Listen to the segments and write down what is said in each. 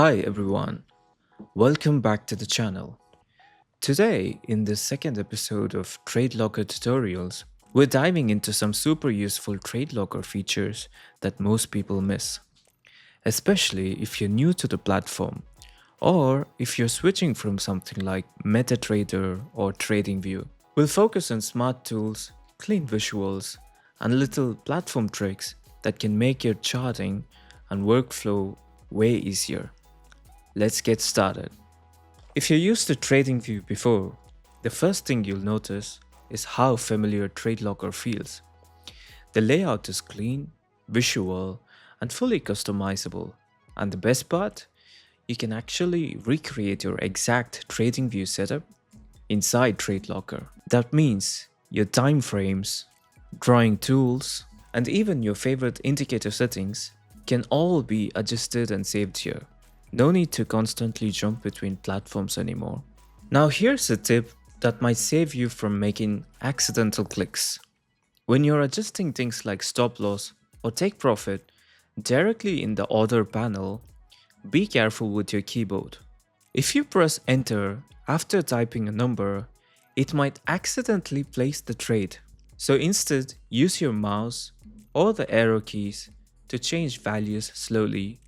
Hi everyone, welcome back to the channel. Today, in this second episode of TradeLocker tutorials, we're diving into some super useful TradeLocker features that most people miss, especially if you're new to the platform or if you're switching from something like MetaTrader or TradingView. We'll focus on smart tools, clean visuals, and little platform tricks that can make your charting and workflow way easier. Let's get started. If you're used to TradingView before, the first thing you'll notice is how familiar TradeLocker feels. The layout is clean, visual, and fully customizable. And the best part? You can actually recreate your exact TradingView setup inside TradeLocker. That means your time frames, drawing tools, and even your favorite indicator settings can all be adjusted and saved here. No need to constantly jump between platforms anymore. Now here's a tip that might save you from making accidental clicks. When you're adjusting things like stop loss or take profit directly in the order panel, be careful with your keyboard. If you press enter after typing a number, it might accidentally place the trade. So instead, use your mouse or the arrow keys to change values slowly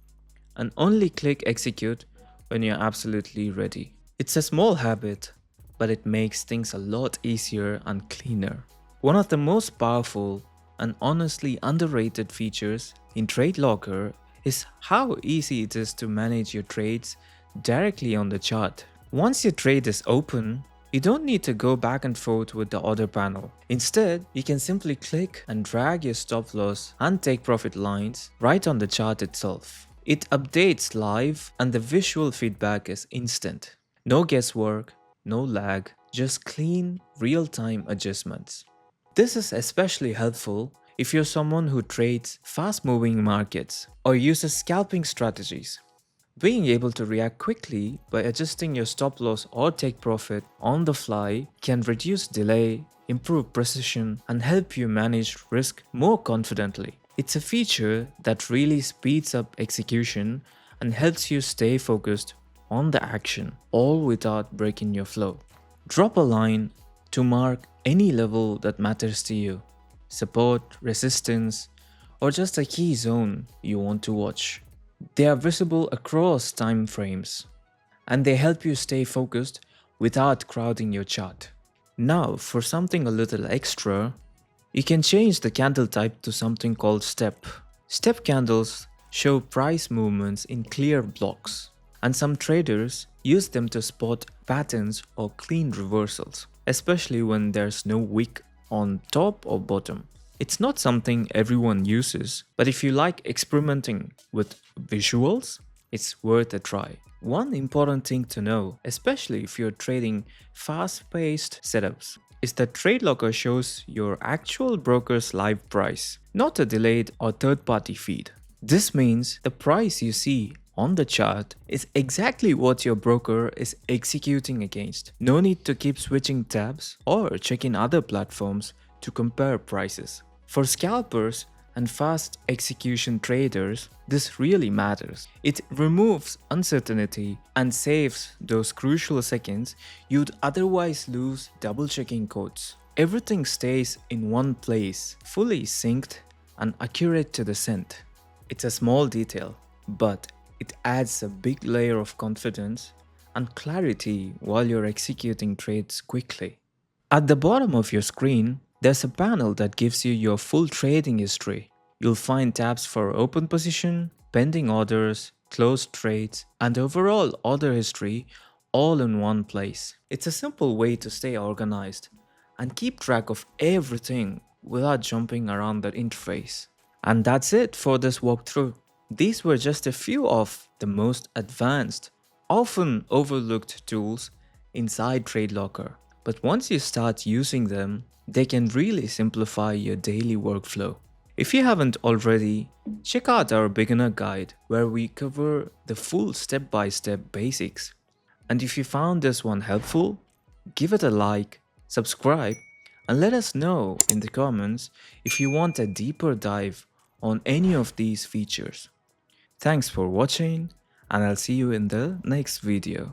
and only click execute when you're absolutely ready. It's a small habit, but it makes things a lot easier and cleaner. One of the most powerful and honestly underrated features in TradeLocker is how easy it is to manage your trades directly on the chart. Once your trade is open, you don't need to go back and forth with the order panel. Instead, you can simply click and drag your stop loss and take profit lines right on the chart itself. It updates live and the visual feedback is instant. No guesswork, no lag, just clean, real-time adjustments. This is especially helpful if you're someone who trades fast-moving markets or uses scalping strategies. Being able to react quickly by adjusting your stop loss or take profit on the fly can reduce delay, improve precision, and help you manage risk more confidently. It's a feature that really speeds up execution and helps you stay focused on the action, all without breaking your flow. Drop a line to mark any level that matters to you, support, resistance, or just a key zone you want to watch. They are visible across time frames, and they help you stay focused without crowding your chart. Now, for something a little extra, you can change the candle type to something called step. Step candles show price movements in clear blocks, and some traders use them to spot patterns or clean reversals, especially when there's no wick on top or bottom. It's not something everyone uses, but if you like experimenting with visuals, it's worth a try. One important thing to know, especially if you're trading fast-paced setups, is that TradeLocker shows your actual broker's live price, not a delayed or third-party feed. This means the price you see on the chart is exactly what your broker is executing against. No need to keep switching tabs or checking other platforms to compare prices. For scalpers and fast execution traders, this really matters. It removes uncertainty and saves those crucial seconds you'd otherwise lose double checking codes. Everything stays in one place, fully synced and accurate to the cent. It's a small detail, but it adds a big layer of confidence and clarity while you're executing trades quickly. At the bottom of your screen, there's a panel that gives you your full trading history. You'll find tabs for open position, pending orders, closed trades, and overall order history all in one place. It's a simple way to stay organized and keep track of everything without jumping around the interface. And that's it for this walkthrough. These were just a few of the most advanced, often overlooked tools inside TradeLocker. But once you start using them, they can really simplify your daily workflow. If you haven't already, check out our beginner guide where we cover the full step-by-step basics. And if you found this one helpful, give it a like, subscribe, and let us know in the comments if you want a deeper dive on any of these features. Thanks for watching, and I'll see you in the next video.